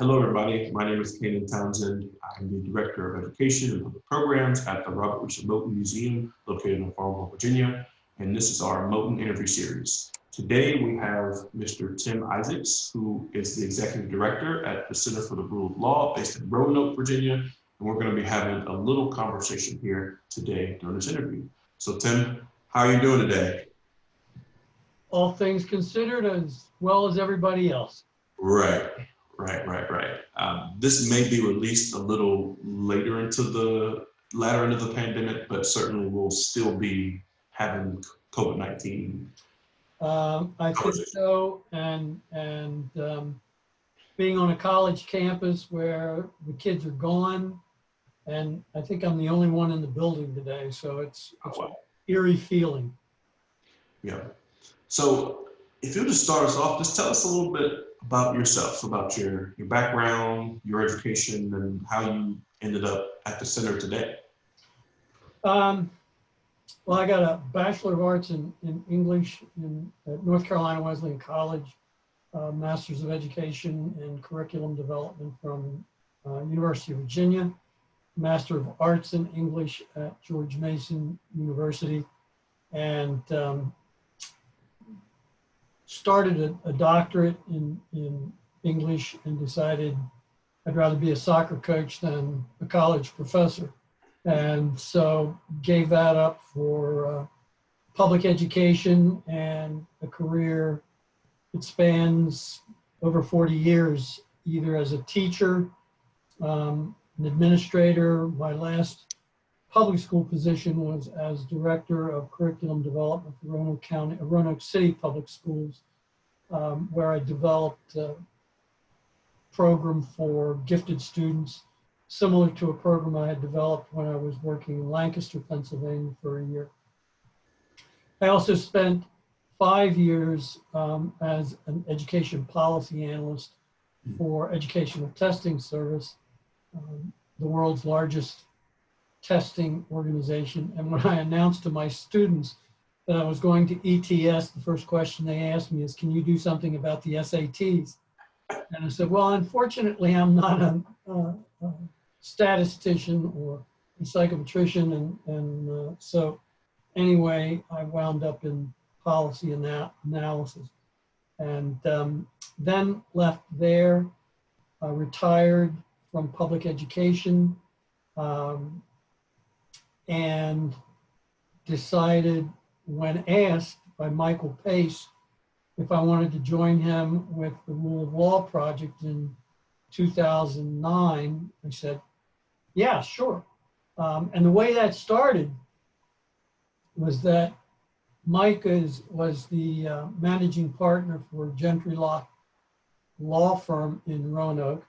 Hello, everybody. My name is Kanan Townsend. I'm the Director of Education and Public Programs at the Robert Richard Moton Museum, located in Farmville, Virginia. And this is our Moton Interview Series. Today, we have Mr. Tim Issacs, who is the Executive Director at the Center for the Rule of Law, based in Roanoke, Virginia. And we're going to be having a little conversation here today during this interview. So, Tim, how are you doing today? All things considered, as well as everybody else. Right. This may be released a little later into the latter end of the pandemic, but certainly we'll still be having COVID-19. I think so, and being on a college campus where the kids are gone, and I think I'm the only one in the building today, so it's an eerie feeling. Yeah. So if you'll just start us off, just tell us a little bit about yourself, about your background, your education, and how you ended up at the center today. Well, I got a Bachelor of Arts in English at North Carolina Wesleyan College, Masters of Education in Curriculum Development from University of Virginia, Master of Arts in English at George Mason University, and started a doctorate in English and decided I'd rather be a soccer coach than a college professor. And so gave that up for public education and a career that spans over 40 years, either as a teacher, an administrator. My last public school position was as Director of Curriculum Development for Roanoke City Public Schools, where I developed a program for gifted students, similar to a program I had developed when I was working in Lancaster, Pennsylvania for a year. I also spent 5 years as an education policy analyst for Educational Testing Service, the world's largest testing organization. And when I announced to my students that I was going to ETS, the first question they asked me is, can you do something about the SATs? And I said, well, unfortunately, I'm not a statistician or a psychometrician. And so anyway, I wound up in policy analysis. And then left there, retired from public education, and decided, when asked by Michael Pace if I wanted to join him with the Rule of Law Project in 2009, I said, yeah, sure. And the way that started was that Mike was the managing partner for Gentry Law Firm in Roanoke.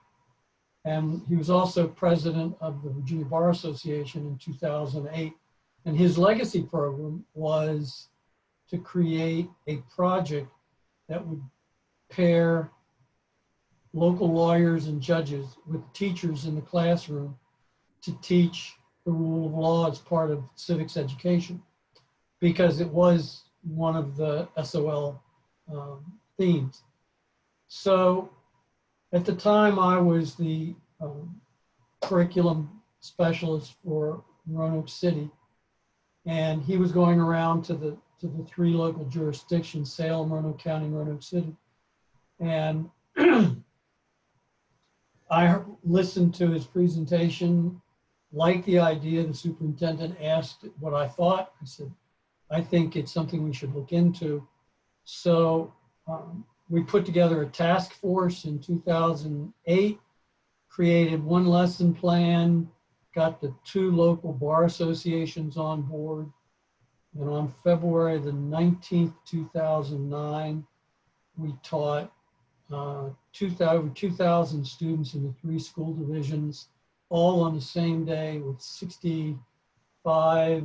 And he was also president of the Virginia Bar Association in 2008. And his legacy program was to create a project that would pair local lawyers and judges with teachers in the classroom to teach the rule of law as part of civics education, because it was one of the SOL themes. So at the time, I was the curriculum specialist for Roanoke City, and he was going around to the 3 local jurisdictions, Salem, Roanoke County, and Roanoke City. And I listened to his presentation, liked the idea. The superintendent asked what I thought. I said, I think it's something we should look into. So we put together a task force in 2008, created one lesson plan, got the 2 local bar associations on board. And on February the 19th, 2009, we taught 2,000 students in the 3 school divisions, all on the same day, with 65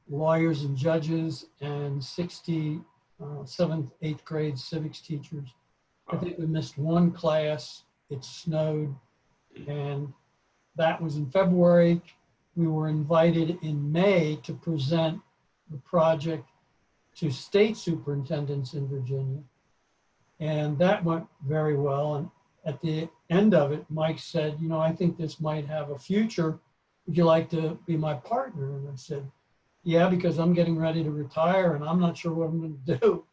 lawyers and judges and 60 7th, 8th grade civics teachers. I think we missed 1 class. It snowed, and that was in February. We were invited in May to present the project to state superintendents in Virginia. And that went very well. And at the end of it, Mike said, you know, I think this might have a future. Would you like to be my partner? And I said, yeah, because I'm getting ready to retire and I'm not sure what I'm going to do.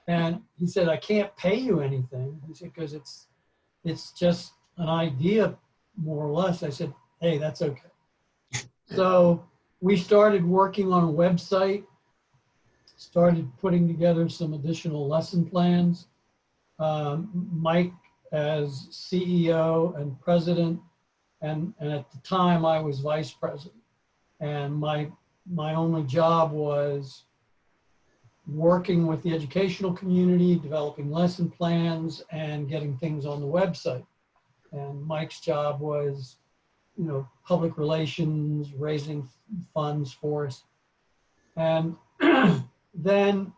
And he said, I can't pay you anything. He said, because it's just an idea, more or less. I said, hey, that's okay. So we started working on a website, started putting together some additional lesson plans. Mike as CEO and president, and at the time I was vice president. And my only job was working with the educational community, developing lesson plans, and getting things on the website. And Mike's job was, you know, public relations, raising funds for us. And then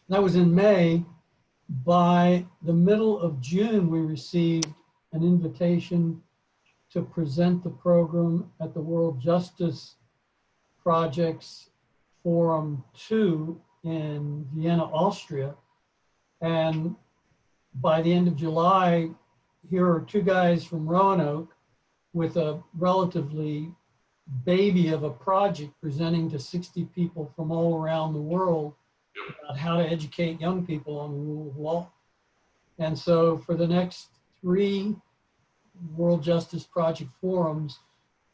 that was in May. By the middle of June, we received an invitation to present the program at the World Justice Project's Forum 2 in Vienna, Austria. And by the end of July, here are two guys from Roanoke with a relatively baby of a project presenting to 60 people from all around the world about how to educate young people on the rule of law. And so for the next 3 World Justice Project forums,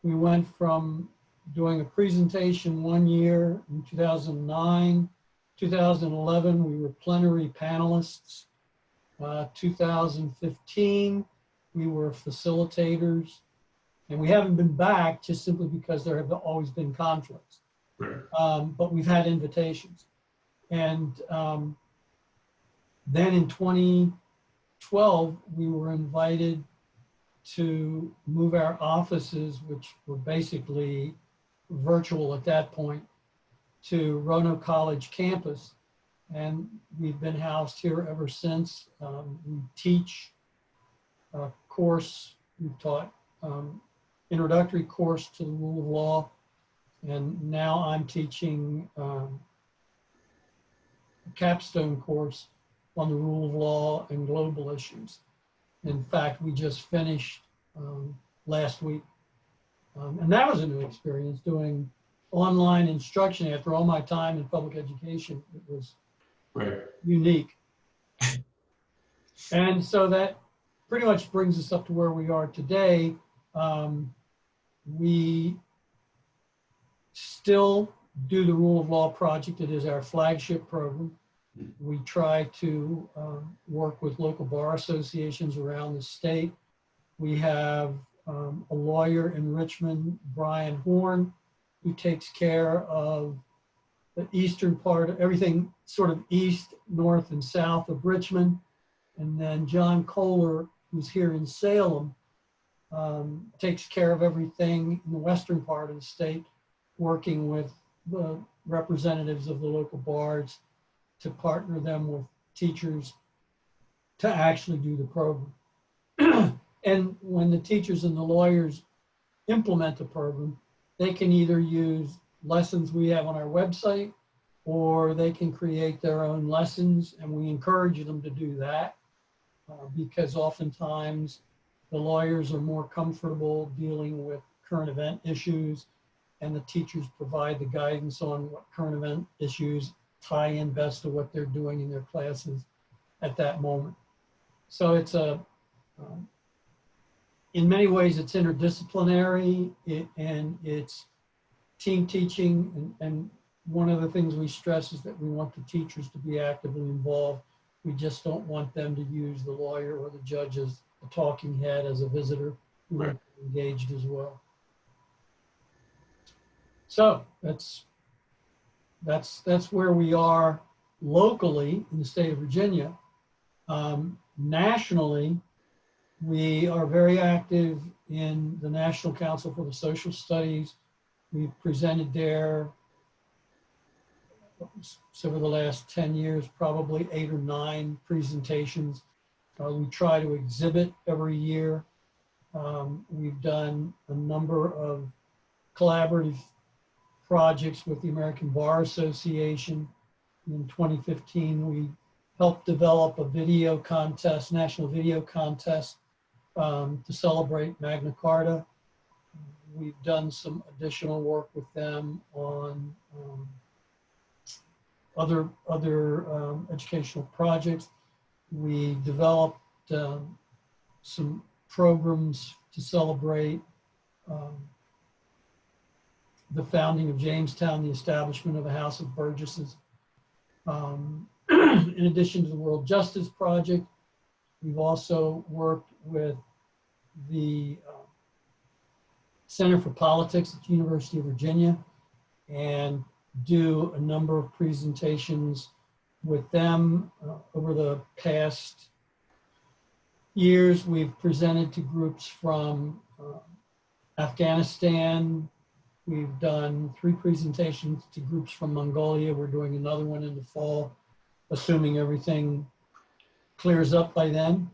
we went from doing a presentation one year in 2009, 2011, we were plenary panelists. 2015, we were facilitators. And we haven't been back just simply because there have always been conflicts. Right. But we've had invitations. And then in 2012, we were invited to move our offices, which were basically virtual at that point, to Roanoke College campus. And we've been housed here ever since. We teach a course, we've taught introductory course to the rule of law. And now I'm teaching a capstone course on the rule of law and global issues. In fact, we just finished last week. And that was a new experience, doing online instruction after all my time in public education. It was unique. And so that pretty much brings us up to where we are today. We still do the Rule of Law Project. It is our flagship program. We try to work with local bar associations around the state. We have a lawyer in Richmond, Brian Horn, who takes care of the eastern part, everything sort of east, north, and south of Richmond. And then John Kohler, who's here in Salem, takes care of everything in the western part of the state, working with the representatives of the local bars to partner them with teachers to actually do the program. And when the teachers and the lawyers implement the program, they can either use lessons we have on our website, or they can create their own lessons, and we encourage them to do that because oftentimes the lawyers are more comfortable dealing with current event issues, and the teachers provide the guidance on what current event issues tie in best to what they're doing in their classes at that moment. So it's in many ways, it's interdisciplinary and it's team teaching. And one of the things we stress is that we want the teachers to be actively involved. We just don't want them to use the lawyer or the judge as a talking head, as a visitor. We want them engaged as well. So that's where we are locally in the state of Virginia. Nationally, we are very active in the National Council for the Social Studies. We've presented there, so over the last 10 years, probably 8 or 9 presentations. We try to exhibit every year. We've done a number of collaborative projects with the American Bar Association. In 2015, we helped develop a video contest, national video contest to celebrate Magna Carta. We've done some additional work with them on other educational projects. We developed some programs to celebrate the founding of Jamestown, the establishment of a House of Burgesses. In addition to the World Justice Project, we've also worked with the Center for Politics at the University of Virginia and do a number of presentations with them. Over the past years, we've presented to groups from Afghanistan. We've done 3 presentations to groups from Mongolia. We're doing another one in the fall, assuming everything clears up by then.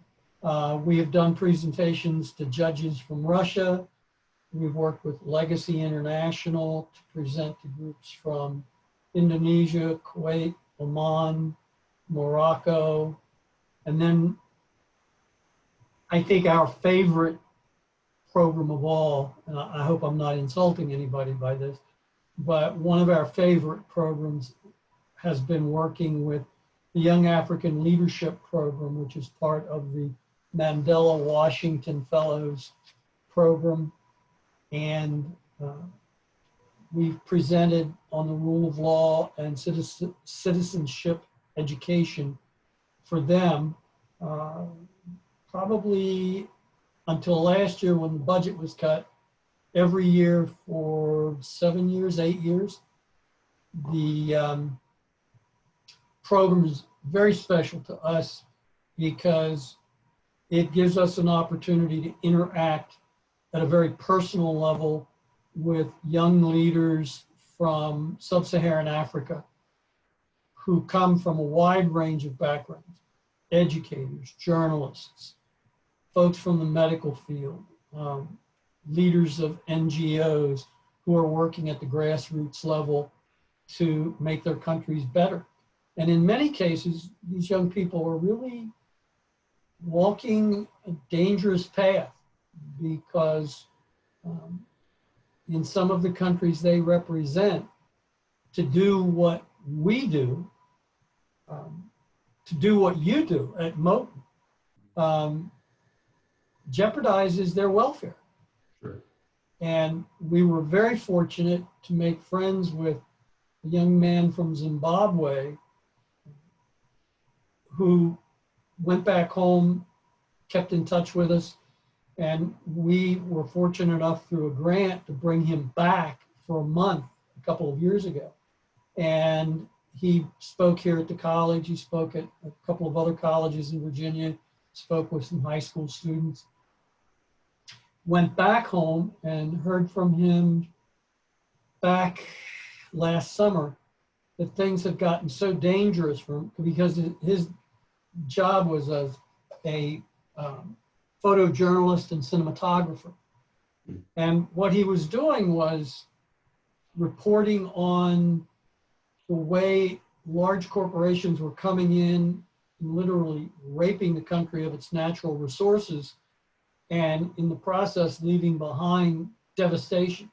We have done presentations to judges from Russia. We've worked with Legacy International to present to groups from Indonesia, Kuwait, Oman, Morocco. And then I think our favorite program of all, and I hope I'm not insulting anybody by this, but one of our favorite programs has been working with the Young African Leadership Program, which is part of the Mandela Washington Fellows Program. And we've presented on the rule of law and citizenship education for them, probably until last year when the budget was cut, every year for 7 years, 8 years. The program is very special to us because it gives us an opportunity to interact at a very personal level with young leaders from sub-Saharan Africa who come from a wide range of backgrounds: educators, journalists, folks from the medical field, leaders of NGOs who are working at the grassroots level to make their countries better. And in many cases, these young people are really walking a dangerous path because in some of the countries they represent, to do what we do, to do what you do at Moten, jeopardizes their welfare. Sure. And we were very fortunate to make friends with a young man from Zimbabwe who went back home, kept in touch with us, and we were fortunate enough through a grant to bring him back for a month a couple of years ago. And he spoke here at the college. He spoke at a couple of other colleges in Virginia, spoke with some high school students. Went back home and heard from him back last summer that things had gotten so dangerous for him because his job was as a photojournalist and cinematographer. And what he was doing was reporting on the way large corporations were coming in and literally raping the country of its natural resources, and in the process leaving behind devastation.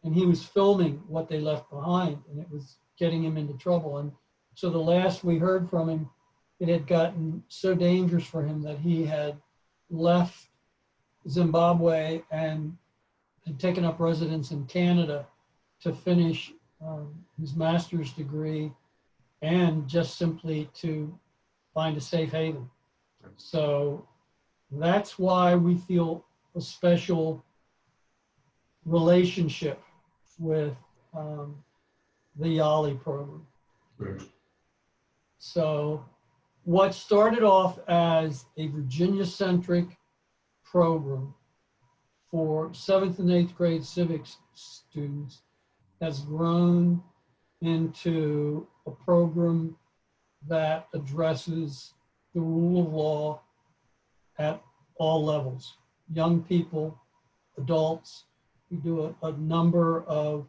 And he was filming what they left behind, and it was getting him into trouble. And so the last we heard from him, it had gotten so dangerous for him that he had left Zimbabwe and had taken up residence in Canada to finish his master's degree and just simply to find a safe haven. So that's why we feel a special relationship with the YALI program. Right. So what started off as a Virginia-centric program for 7th and 8th grade civics students has grown into a program that addresses the rule of law at all levels. Young people, adults. We do a number of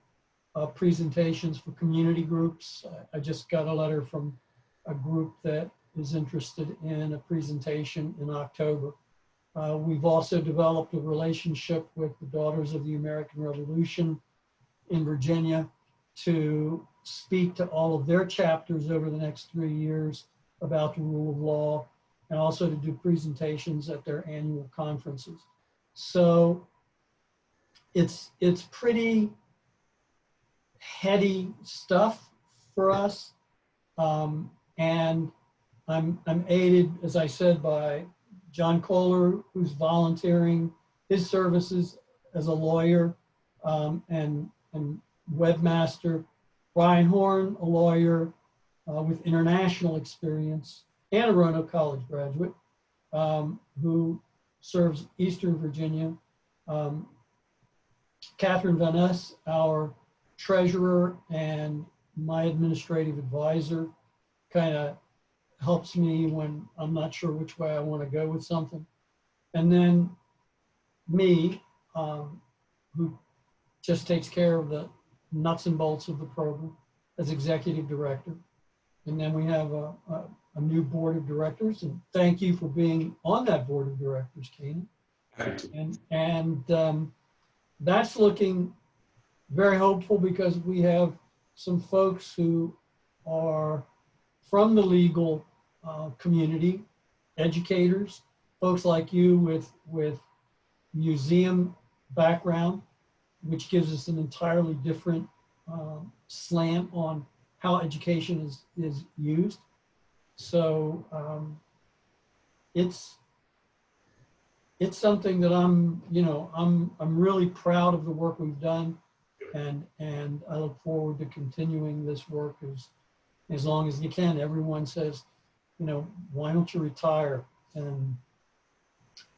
presentations for community groups. I just got a letter from a group that is interested in a presentation in October. We've also developed a relationship with the Daughters of the American Revolution in Virginia to speak to all of their chapters over the next 3 years about the rule of law, and also to do presentations at their annual conferences. So it's pretty heady stuff for us. And I'm aided, as I said, by John Kohler, who's volunteering his services as a lawyer and webmaster. Brian Horn, a lawyer with international experience and a Roanoke College graduate who serves Eastern Virginia. Catherine Van Ness, our treasurer and my administrative advisor, kind of helps me when I'm not sure which way I want to go with something. And then me, who just takes care of the nuts and bolts of the program as executive director. And then we have a new board of directors, and thank you for being on that board of directors, Keenan. And that's looking very hopeful because we have some folks who are from the legal community, educators, folks like you with museum background, which gives us an entirely different slant on how education is used. So it's something that I'm really proud of the work we've done, and I look forward to continuing this work as long as you can. Everyone says, why don't you retire? And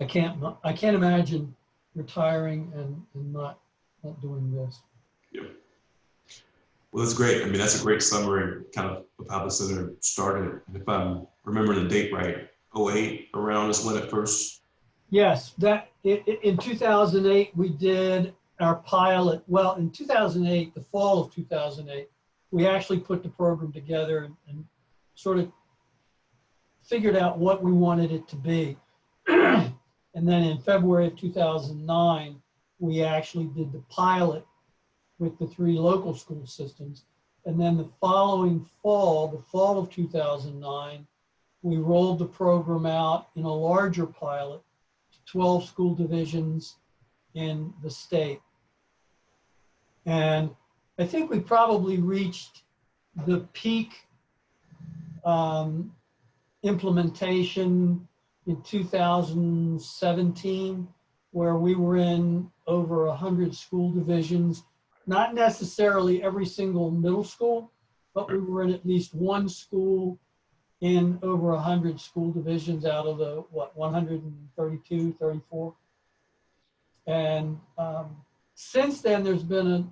I can't imagine retiring and not doing this. Yeah. Well, that's great. I mean, that's a great summary kind of how the center started. And if I'm remembering the date right, 2008 around is when it first. Yes, in 2008, we did our pilot. Well, in 2008, the fall of 2008, we actually put the program together and sort of figured out what we wanted it to be. And then in February of 2009, we actually did the pilot with the 3 local school systems. And then the following fall, the fall of 2009, we rolled the program out in a larger pilot to 12 school divisions in the state. And I think we probably reached the peak implementation in 2017, where we were in over 100 school divisions, not necessarily every single middle school, but we were in at least one school in over 100 school divisions out of the, 132, 34. And since then, there's been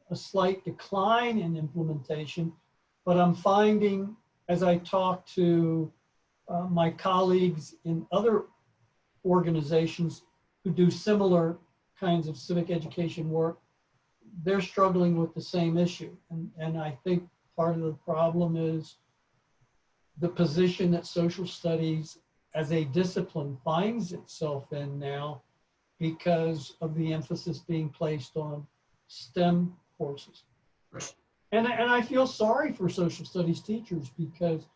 a slight decline in implementation, but I'm finding as I talk to my colleagues in other organizations who do similar kinds of civic education work, they're struggling with the same issue. And I think part of the problem is the position that social studies as a discipline finds itself in now because of the emphasis being placed on STEM courses. And I feel sorry for social studies teachers because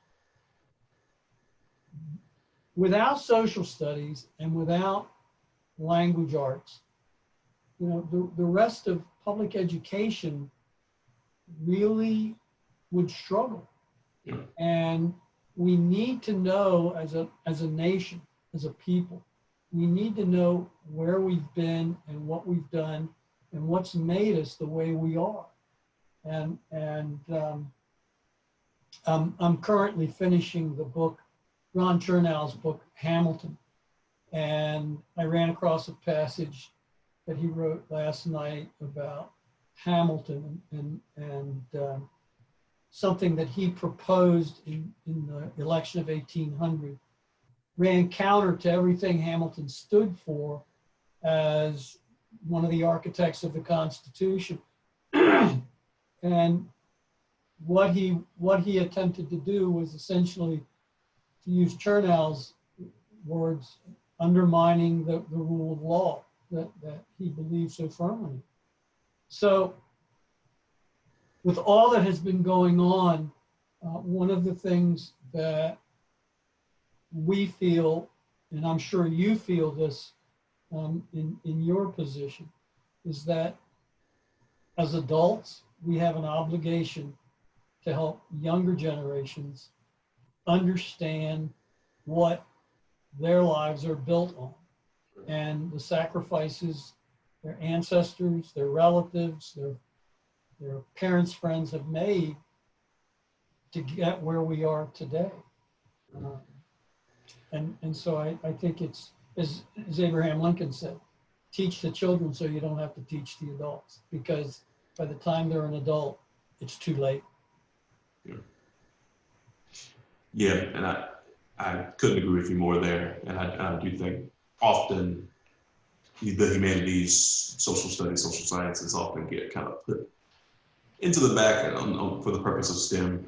without social studies and without language arts, the rest of public education really would struggle. Yeah. And we need to know as a nation, as a people, we need to know where we've been and what we've done and what's made us the way we are. And I'm currently finishing the book, Ron Chernow's book, Hamilton. And I ran across a passage that he wrote last night about Hamilton and something that he proposed in the election of 1800 ran counter to everything Hamilton stood for as one of the architects of the Constitution. And what he attempted to do was essentially to use Chernow's words, undermining the rule of law that he believes so firmly in. So with all that has been going on, one of the things that we feel, and I'm sure you feel this in your position, is that as adults, we have an obligation to help younger generations understand what their lives are built on and the sacrifices their ancestors, their relatives, their parents, friends have made to get where we are today. And so I think it's, as Abraham Lincoln said, teach the children so you don't have to teach the adults, because by the time they're an adult, it's too late. Yeah, and I couldn't agree with you more there. And I do think often the humanities, social studies, social sciences often get kind of put into the back for the purpose of STEM.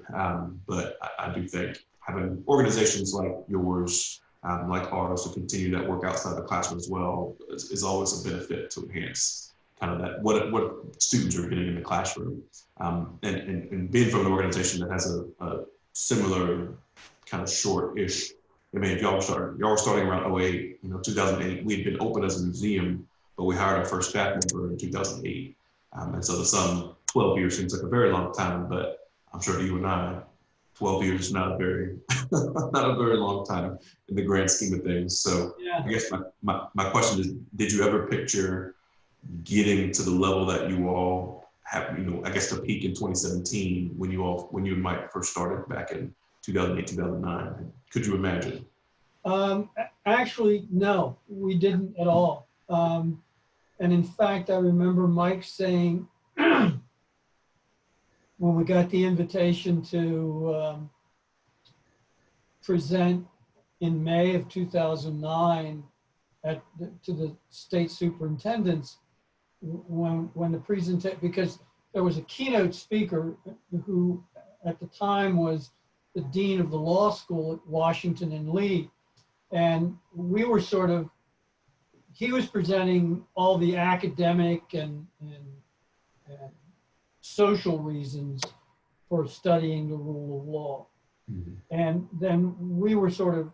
But I do think having organizations like yours, like ours, to continue that work outside the classroom as well is always a benefit to enhance kind of that what students are getting in the classroom. And being from an organization that has a similar kind of short-ish, I mean, if y'all were starting around 08, 2008, we'd been open as a museum, but we hired our first staff member in 2008. And so the sum 12 years seems like a very long time, but I'm sure to you and I, 12 years is not a very, not a very long time in the grand scheme of things. So yeah. I guess my question is, did you ever picture getting to the level that you all have, I guess the peak in 2017 when you and Mike first started back in 2008, 2009? Could you imagine? Actually, no, we didn't at all. And in fact, I remember Mike saying, when we got the invitation to present in May of 2009 to the state superintendents, when the presentation, because there was a keynote speaker who at the time was the dean of the law school at Washington and Lee. And we were he was presenting all the academic and social reasons for studying the rule of law. Mm-hmm. And then we were sort of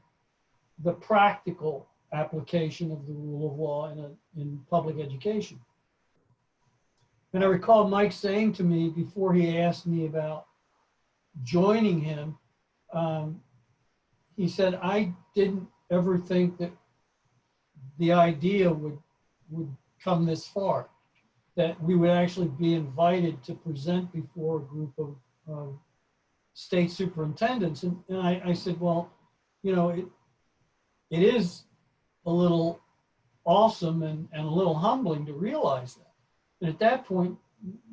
the practical application of the rule of law in public education. And I recall Mike saying to me before he asked me about joining him, he said, I didn't ever think that the idea would come this far, that we would actually be invited to present before a group of state superintendents. And I said, well, it is a little awesome and a little humbling to realize that. And at that point,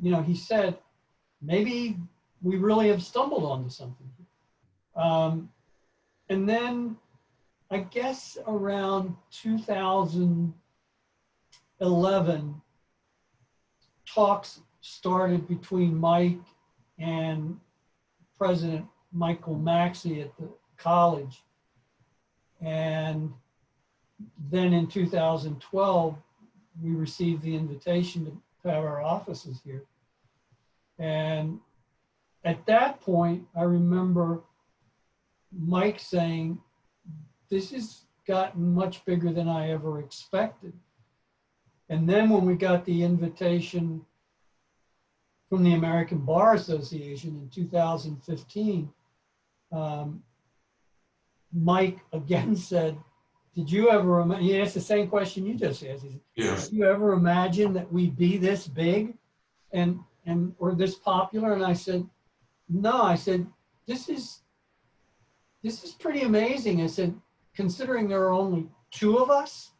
he said, maybe we really have stumbled onto something here. And then I guess around 2011, talks started between Mike and President Michael Maxey at the college. And then in 2012, we received the invitation to have our offices here. And at that point, I remember Mike saying, this has gotten much bigger than I ever expected. And then when we got the invitation from the American Bar Association in 2015, Mike again said, did you ever, he asked the same question you just asked. He said, yes. Did you ever imagine that we'd be this big or this popular? And I said, no, I said, this is pretty amazing. I said, considering there are only two of us,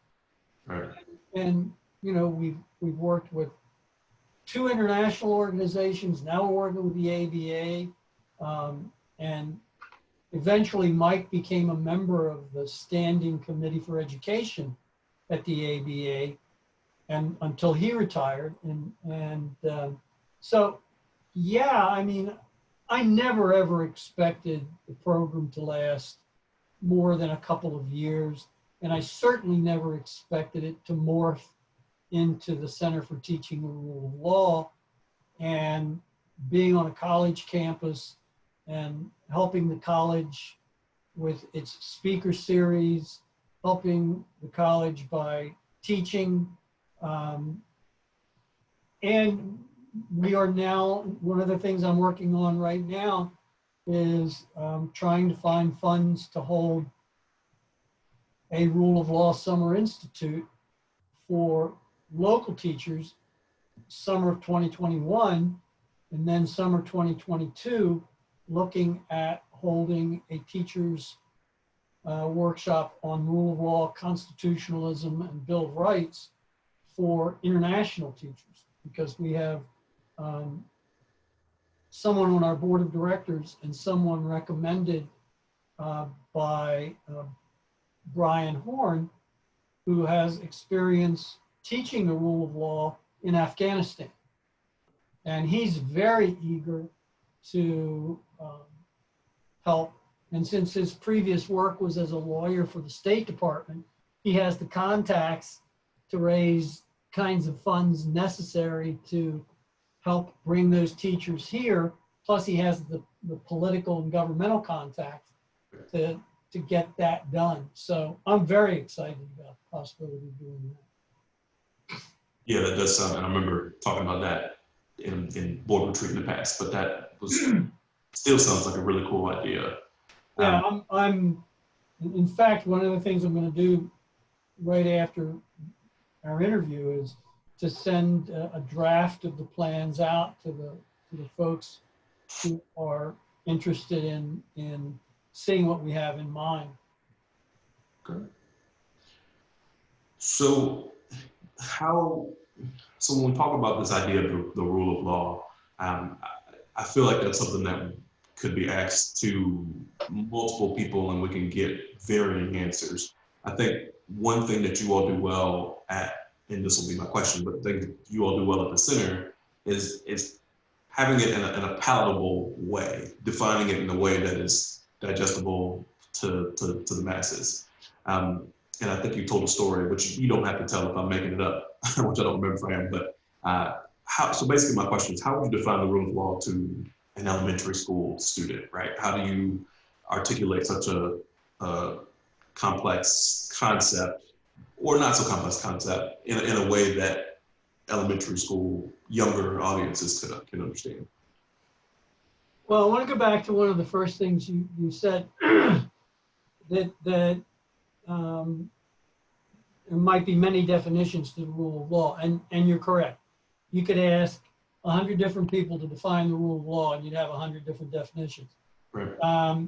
right. And we've worked with two international organizations. Now we're working with the ABA, and eventually Mike became a member of the Standing Committee for Education at the ABA, and until he retired. So, yeah, I mean, I never ever expected the program to last, more than a couple of years. And I certainly never expected it to morph into the Center for Teaching the Rule of Law, and being on a college campus and helping the college with its speaker series, helping the college by teaching. And we are now, one of the things I'm working on right now is trying to find funds to hold a Rule of Law Summer Institute for local teachers, summer of 2021, and then summer 2022, looking at holding a teacher's workshop on rule of law, constitutionalism, and Bill of Rights for international teachers, because we have someone on our board of directors and someone recommended by Brian Horn, who has experience teaching the rule of law in Afghanistan. And he's very eager to help. And since his previous work was as a lawyer for the State Department, he has the contacts to raise kinds of funds necessary to help bring those teachers here. Plus he has the political and governmental contacts to get that done. So I'm very excited about the possibility of doing that. Yeah, that does sound, and I remember talking about that in board retreat in the past, but that was still sounds like a really cool idea. Yeah, I'm in fact, one of the things I'm going to do right after our interview is to send a draft of the plans out to the folks who are interested in seeing what we have in mind. Okay. So when we talk about this idea of the rule of law, I feel like that's something that could be asked to multiple people and we can get varying answers. I think one thing that you all do well at, and this will be my question, but the thing that you all do well at the center is having it in a palatable way, defining it in a way that is digestible to the masses. And I think you told a story, which you don't have to tell if I'm making it up, which I don't remember if I am, but so basically my question is, how would you define the rule of law to an elementary school student, right? How do you articulate such a complex concept, or not so complex concept, in a way that elementary school, younger audiences can understand? Well, I want to go back to one of the first things you said, that there might be many definitions to the rule of law, and you're correct. You could ask 100 different people to define the rule of law and you'd have 100 different definitions. Right.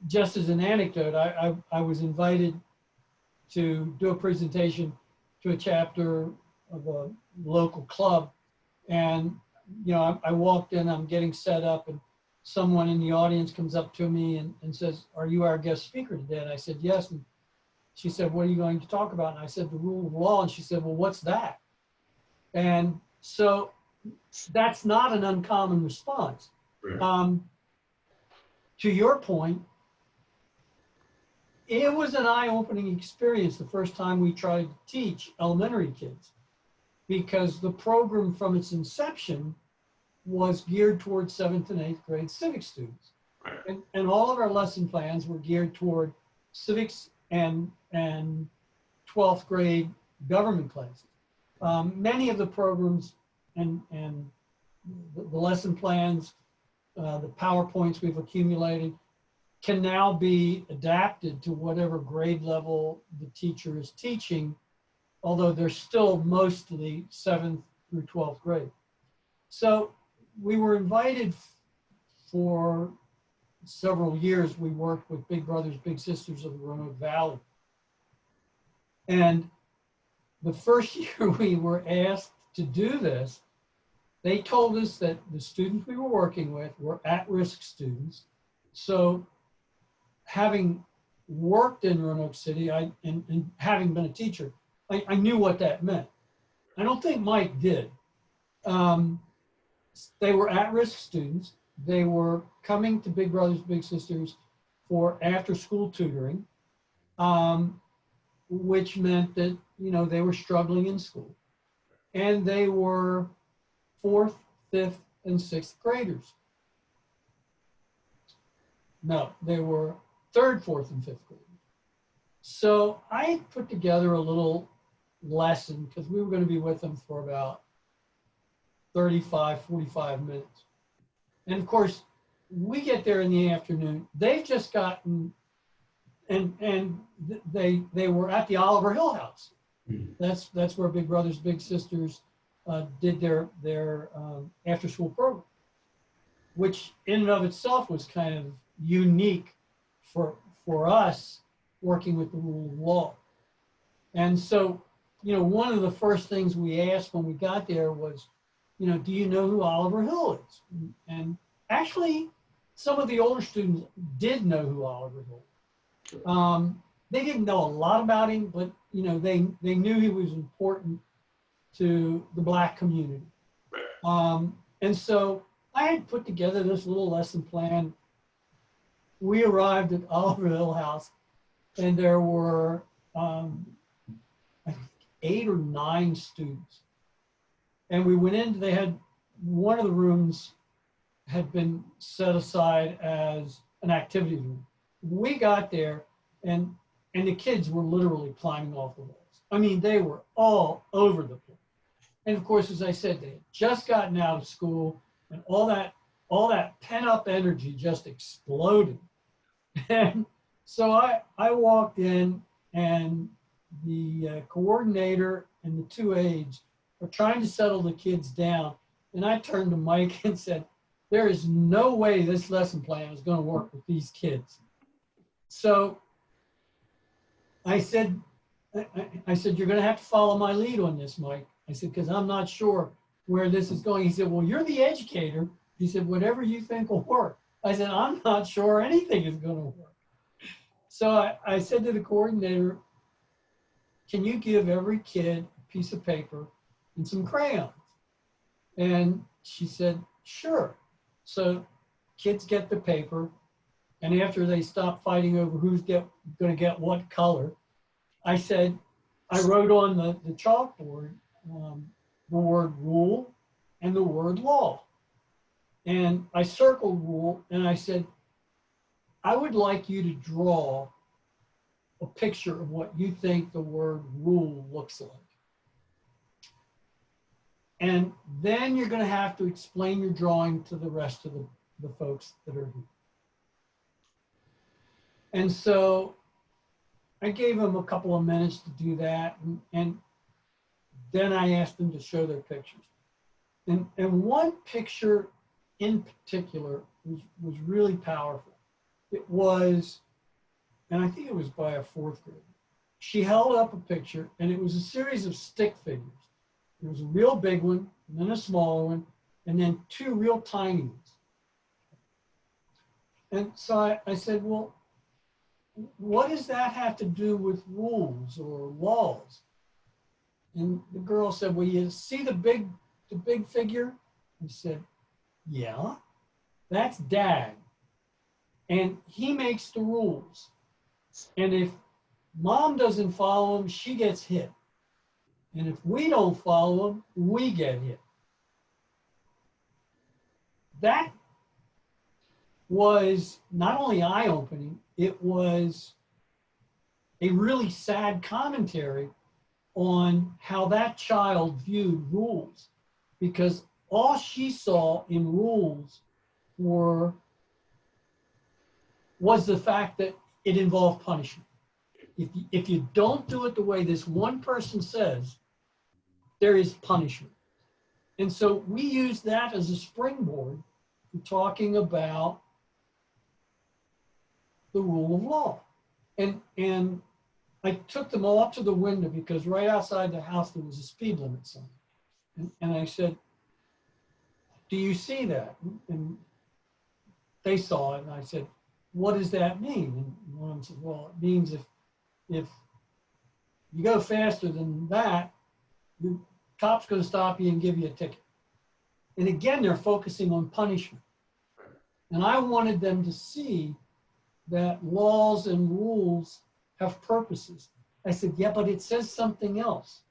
Just as an anecdote, I was invited to do a presentation to a chapter of a local club, and I walked in, I'm getting set up, and someone in the audience comes up to me and says, "Are you our guest speaker today?" And I said, "Yes." And she said, "What are you going to talk about?" And I said, "The rule of law." And she said, "Well, what's that?" And so that's not an uncommon response. Right. To your point, it was an eye-opening experience the first time we tried to teach elementary kids, because the program from its inception was geared towards 7th and 8th grade civics students. Right. And all of our lesson plans were geared toward civics and 12th grade government classes. Many of the programs and the lesson plans, the PowerPoints we've accumulated, can now be adapted to whatever grade level the teacher is teaching, although they're still mostly 7th through 12th grade. So we were invited for several years. We worked with Big Brothers Big Sisters of the Roanoke Valley. And the first year we were asked to do this, they told us that the students we were working with were at-risk students. So having worked in Roanoke City and having been a teacher, I knew what that meant. I don't think Mike did. They were at-risk students. They were coming to Big Brothers Big Sisters for after-school tutoring, which meant that, they were struggling in school. And they were 4th, 5th, and 6th graders. No, they were 3rd, 4th, and 5th graders. So I put together a little lesson because we were going to be with them for about 35, 45 minutes. And of course, we get there in the afternoon. They've just gotten, and they were at the Oliver Hill House. That's where Big Brothers Big Sisters did their after school program, which in and of itself was kind of unique for us working with the rule of law. And so, one of the first things we asked when we got there was, do you know who Oliver Hill is? And actually, some of the older students did know who Oliver Hill was. They didn't know a lot about him, but they knew he was important to the Black community. And so I had put together this little lesson plan. We arrived at Oliver Hill House, and there were I think 8 or 9 students. And we went in, they had, one of the rooms had been set aside as an activity room. We got there, and the kids were literally climbing off the walls. I mean, they were all over the place. And of course, as I said, they had just gotten out of school, and all that pent-up energy just exploded. And so I walked in, and the coordinator and the 2 aides are trying to settle the kids down. And I turned to Mike and said, there is no way this lesson plan is going to work with these kids. So I said, you're going to have to follow my lead on this, Mike. I said, because I'm not sure where this is going. He said, well, you're the educator. He said, whatever you think will work. I said, I'm not sure anything is going to work. So I said to the coordinator, can you give every kid a piece of paper and some crayons? And she said, sure. So kids get the paper, and after they stop fighting over who's going to get what color, I wrote on the chalkboard the word rule and the word law. And I circled rule, and I said, I would like you to draw a picture of what you think the word rule looks like. And then you're going to have to explain your drawing to the rest of the folks that are here. And so I gave them a couple of minutes to do that. And then I asked them to show their pictures. And one picture in particular was really powerful. It was, and I think it was by a 4th grader. She held up a picture, and it was a series of stick figures. There was a real big one, and then a smaller one, and then 2 real tiny ones. And so I said, well, what does that have to do with rules or laws? And the girl said, well, you see the big figure? I said, yeah, that's Dad. And he makes the rules. And if Mom doesn't follow them, she gets hit. And if we don't follow them, we get hit. That was not only eye-opening, it was a really sad commentary on how that child viewed rules, because all she saw in rules was the fact that it involved punishment. If you don't do it the way this one person says, there is punishment. And so we use that as a springboard for talking about the rule of law. And I took them all up to the window, because right outside the house there was a speed limit sign. And I said, do you see that? And they saw it, and I said, what does that mean? And one of them said, well, it means if you go faster than that, the cop's going to stop you and give you a ticket. And again, they're focusing on punishment. And I wanted them to see that laws and rules have purposes. I said, yeah, but it says something else.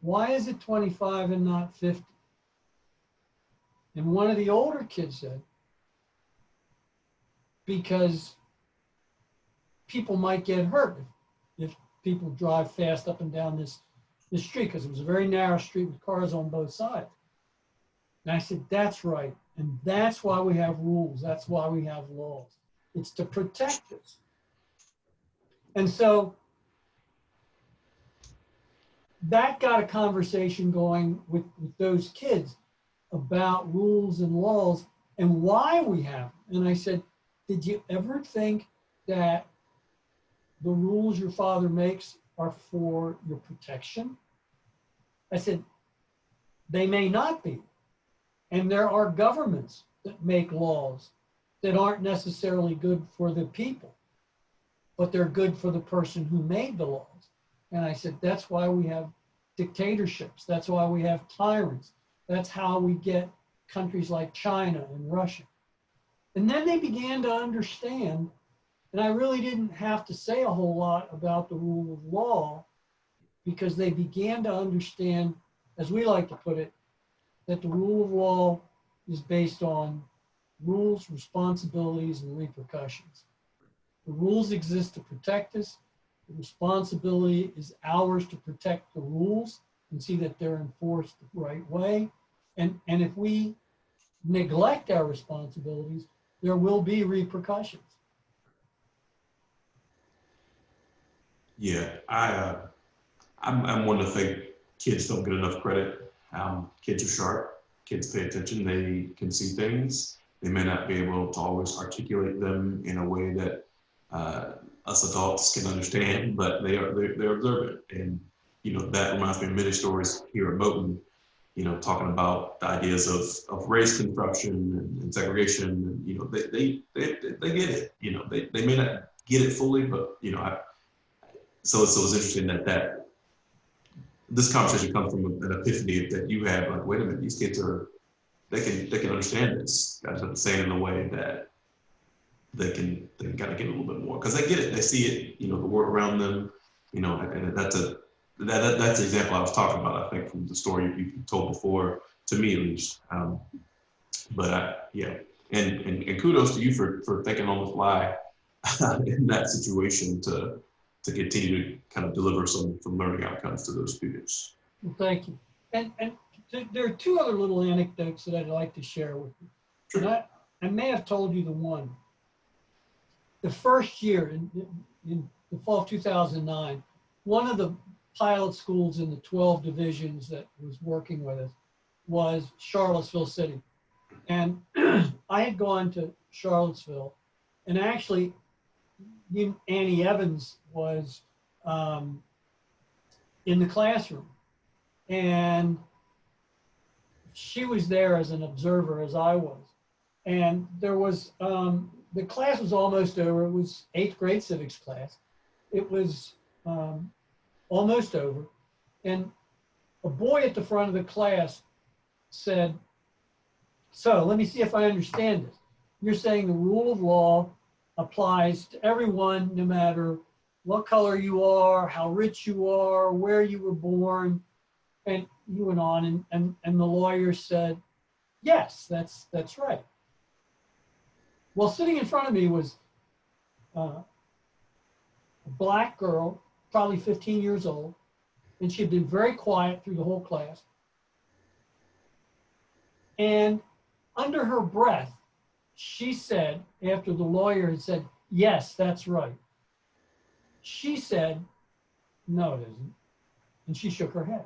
Why is it 25 and not 50? And one of the older kids said, because people might get hurt if people drive fast up and down this street, because it was a very narrow street with cars on both sides. And I said, that's right. And that's why we have rules. That's why we have laws. It's to protect us. And so that got a conversation going with those kids about rules and laws and why we have them. And I said, did you ever think that the rules your father makes are for your protection? I said, they may not be. And there are governments that make laws that aren't necessarily good for the people, but they're good for the person who made the laws. And I said, that's why we have dictatorships. That's why we have tyrants. That's how we get countries like China and Russia. And then they began to understand, and I really didn't have to say a whole lot about the rule of law, because they began to understand, as we like to put it, that the rule of law is based on rules, responsibilities, and repercussions. The rules exist to protect us. The responsibility is ours to protect the rules and see that they're enforced the right way. And if we neglect our responsibilities, there will be repercussions. Yeah, I'm one to think kids don't get enough credit. Kids are sharp. Kids pay attention. They can see things. They may not be able to always articulate them in a way that us adults can understand, but they're observant. And that reminds me of many stories here at Moton. Talking about the ideas of race construction and segregation. And, they get it. They may not get it fully, but so it's interesting that this conversation comes from an epiphany that you had. Like, wait a minute, these kids they can understand this. I just saying in a way that they can kind of get a little bit more, because they get it, they see it, the world around them, and that's the example I was talking about, I think, from the story you told before, to me at least. Yeah, and kudos to you for thinking on the fly in that situation to continue to kind of deliver some learning outcomes to those students. Well, thank you. And there are two other little anecdotes that I'd like to share with you. Sure. And I may have told you the one. The first year, in the fall of 2009, one of the pilot schools in the 12 divisions that was working with us was Charlottesville City. And I had gone to Charlottesville, and actually Annie Evans was in the classroom, and she was there as an observer, as I was. And there was, the class was almost over. It was 8th grade civics class. It was almost over. And a boy at the front of the class said, so let me see if I understand this. You're saying the rule of law applies to everyone, no matter what color you are, how rich you are, where you were born. And you went on, and the lawyer said, yes, that's right. Well, sitting in front of me was a black girl, probably 15 years old, and she had been very quiet through the whole class. And under her breath, she said, after the lawyer had said, yes, that's right, she said, no, it isn't. And she shook her head.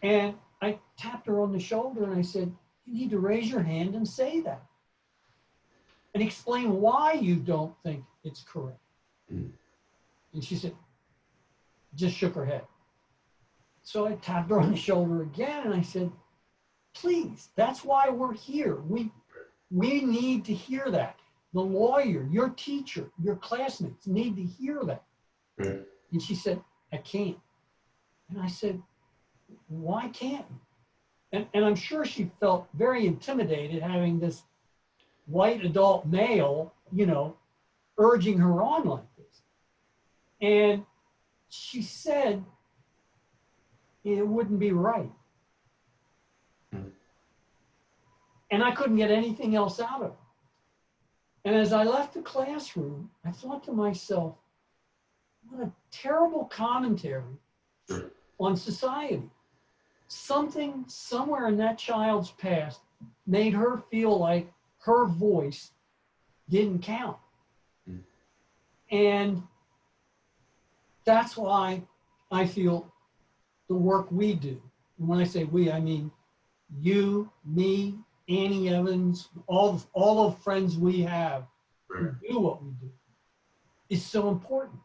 And I tapped her on the shoulder and I said, you need to raise your hand and say that, and explain why you don't think it's correct. And she said, just shook her head. So I tapped her on the shoulder again and I said, please, that's why we're here. We need to hear that. The lawyer, your teacher, your classmates need to hear that. Right. And she said, I can't. And I said, why can't you? And I'm sure she felt very intimidated having this white adult male, urging her on like this. And she said it wouldn't be right. And I couldn't get anything else out of her. And as I left the classroom, I thought to myself, what a terrible commentary on society. Something somewhere in that child's past made her feel like her voice didn't count. And that's why I feel the work we do, and when I say we, I mean you, me, Annie Evans, all of friends we have who do what we do, is so important.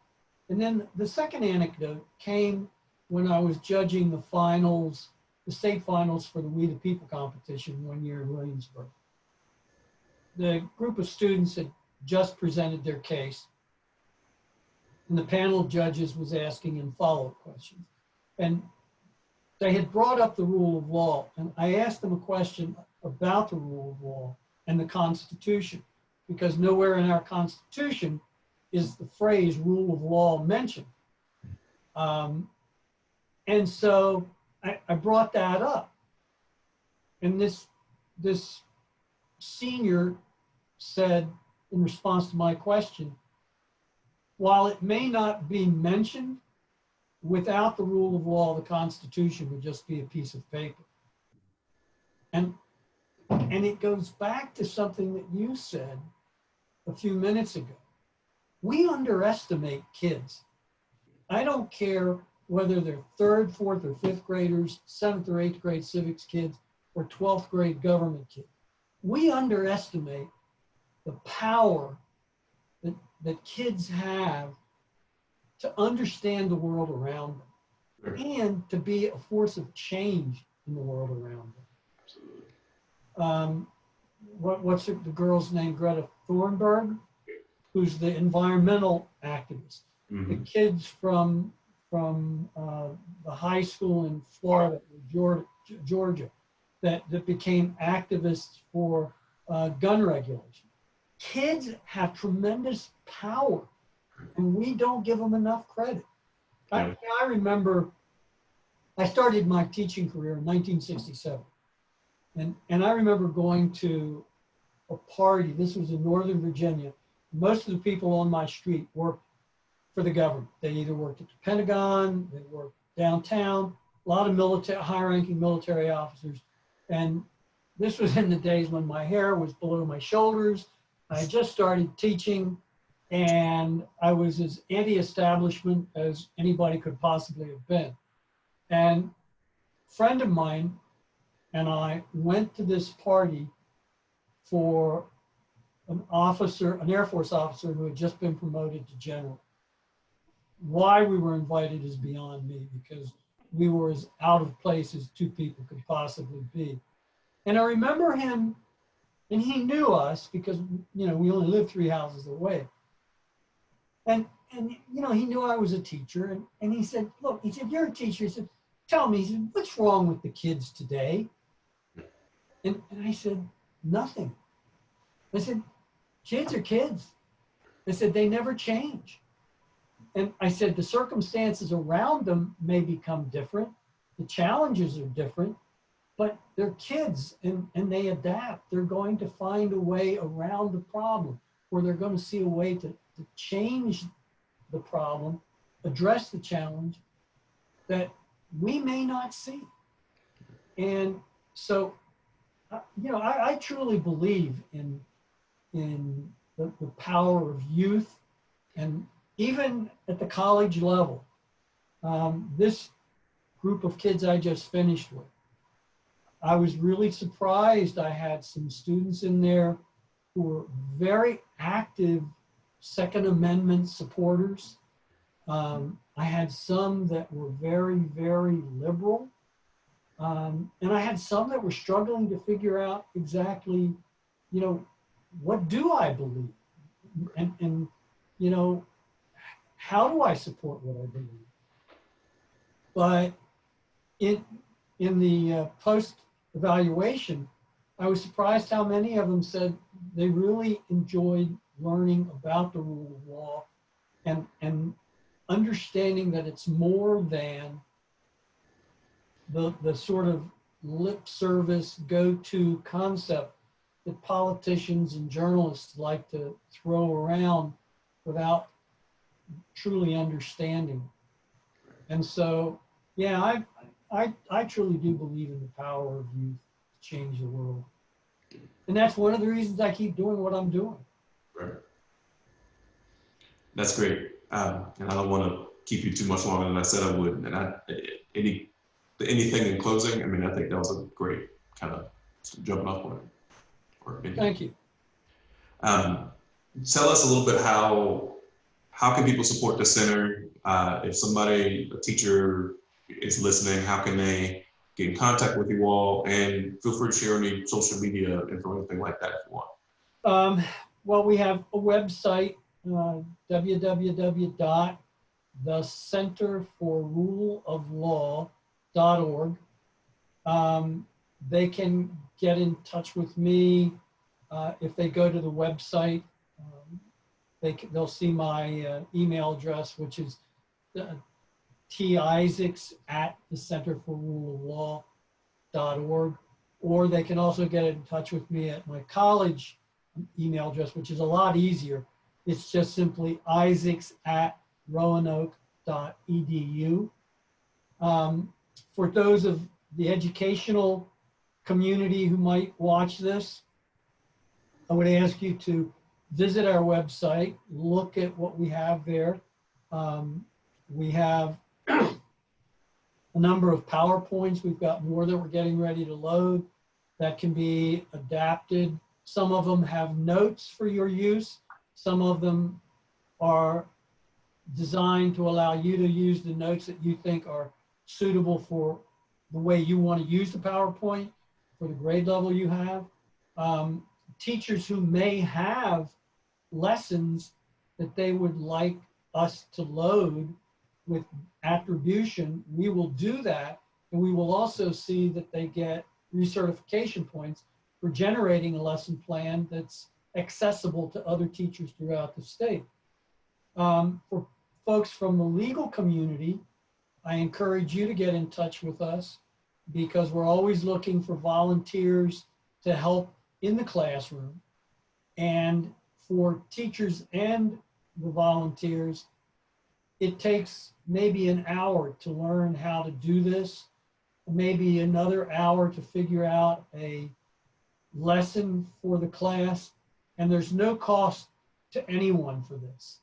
And then the second anecdote came when I was judging the finals, the state finals for the We the People competition one year in Williamsburg. The group of students had just presented their case, and the panel of judges was asking them follow-up questions. And they had brought up the rule of law, and I asked them a question about the rule of law and the Constitution, because nowhere in our Constitution is the phrase rule of law mentioned. And so I brought that up. And this senior said, in response to my question, while it may not be mentioned, without the rule of law, the Constitution would just be a piece of paper. And it goes back to something that you said a few minutes ago. We underestimate kids. I don't care whether they're third, fourth, or fifth graders, seventh or eighth grade civics kids, or 12th grade government kids. We underestimate the power that kids have to understand the world around them and to be a force of change in the world around them. What's the girl's name? Greta Thunberg, who's the environmental activist. The kids from the high school in Florida, Georgia, that became activists for gun regulation. Kids have tremendous power, and we don't give them enough credit. I remember I started my teaching career in 1967. And I remember going to a party. This was in Northern Virginia. Most of the people on my street worked for the government. They either worked at the Pentagon, they worked downtown, a lot of high-ranking military officers. And this was in the days when my hair was below my shoulders. I just started teaching, and I was as anti-establishment as anybody could possibly have been. And a friend of mine and I went to this party for an Air Force officer who had just been promoted to general. Why we were invited is beyond me, because we were as out of place as two people could possibly be. And I remember him, and he knew us because, we only lived 3 houses away. And he knew I was a teacher, and he said, look, he said, you're a teacher. He said, tell me, he said, what's wrong with the kids today? And I said, nothing. I said, kids are kids. I said, they never change. And I said, the circumstances around them may become different. The challenges are different, but they're kids and they adapt. They're going to find a way around the problem, or they're going to see a way to change the problem, address the challenge that we may not see. And so, I truly believe in the power of youth, and even at the college level. This group of kids I just finished with, I was really surprised. I had some students in there who were very active Second Amendment supporters. I had some that were very, very liberal. And I had some that were struggling to figure out exactly, what do I believe? And how do I support what I believe? But in the post-evaluation, I was surprised how many of them said they really enjoyed learning about the rule of law and understanding that it's more than the sort of lip service go-to concept that politicians and journalists like to throw around without truly understanding. And so, yeah, I truly do believe in the power of youth to change the world. And that's one of the reasons I keep doing what I'm doing. Right. That's great. And I don't want to keep you too much longer than I said I would. And anything in closing, I mean, I think that was a great kind of jumping off point. Thank you. Tell us a little bit how can people support the center? If somebody, a teacher is listening, how can they get in contact with you all? And feel free to share any social media info, anything like that if you want. Well, we have a website, www.thecenterforruleoflaw.org. They can get in touch with me if they go to the website. They'll see my email address, which is tisaacs@thecenterforruleoflaw.org, or they can also get in touch with me at my college email address, which is a lot easier. It's just simply isaacs@roanoke.edu. For those of the educational community who might watch this, I would ask you to visit our website, look at what we have there. We have a number of PowerPoints. We've got more that we're getting ready to load that can be adapted. Some of them have notes for your use. Some of them are designed to allow you to use the notes that you think are suitable for the way you want to use the PowerPoint for the grade level you have. Teachers who may have lessons that they would like us to load with attribution, we will do that. And we will also see that they get recertification points for generating a lesson plan that's accessible to other teachers throughout the state. For folks from the legal community, I encourage you to get in touch with us because we're always looking for volunteers to help in the classroom. And for teachers and the volunteers, it takes maybe an hour to learn how to do this, maybe another hour to figure out a lesson for the class, and there's no cost to anyone for this.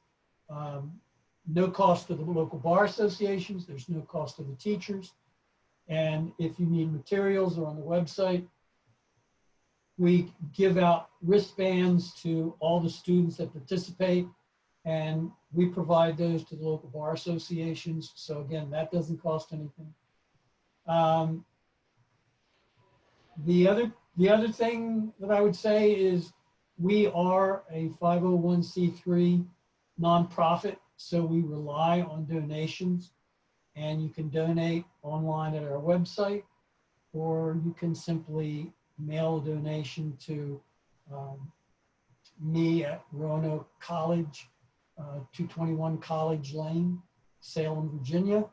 No cost to the local bar associations, there's no cost to the teachers, and if you need materials, they're on the website. We give out wristbands to all the students that participate, and we provide those to the local bar associations. So again, that doesn't cost anything. The other thing that I would say is we are a 501c3 nonprofit, so we rely on donations, and you can donate online at our website, or you can simply mail a donation to me at Roanoke College, 221 College Lane, Salem, Virginia,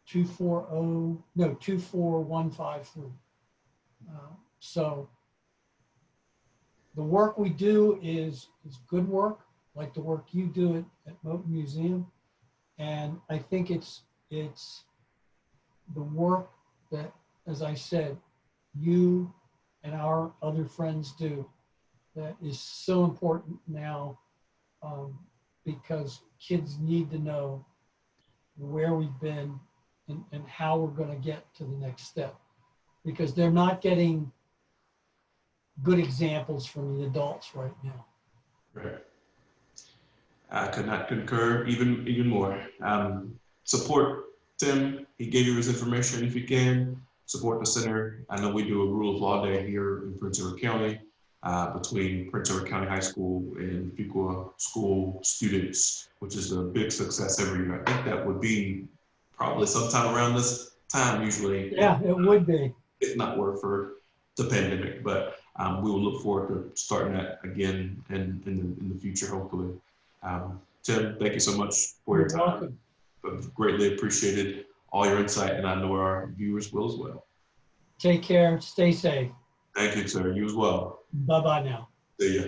24153. So the work we do is good work, like the work you do at Moten Museum. And I think it's the work that, as I said, you and our other friends do that is so important now, because kids need to know where we've been and how we're going to get to the next step, because they're not getting good examples from the adults right now. Right. I could not concur even more. Support Tim. He gave you his information if you can. Support the center. I know we do a Rule of Law Day here in Prince Edward County between Prince Edward County High School and Fuqua School students, which is a big success every year. I think that would be probably sometime around this time usually. Yeah, it would be. If not were for the pandemic. But we will look forward to starting that again in the future, hopefully. Tim, thank you so much for your You're time. welcome. I've greatly appreciated all your insight, and I know our viewers will as well. Take care. Stay safe. Thank you, sir. You as well. Bye-bye now. See ya.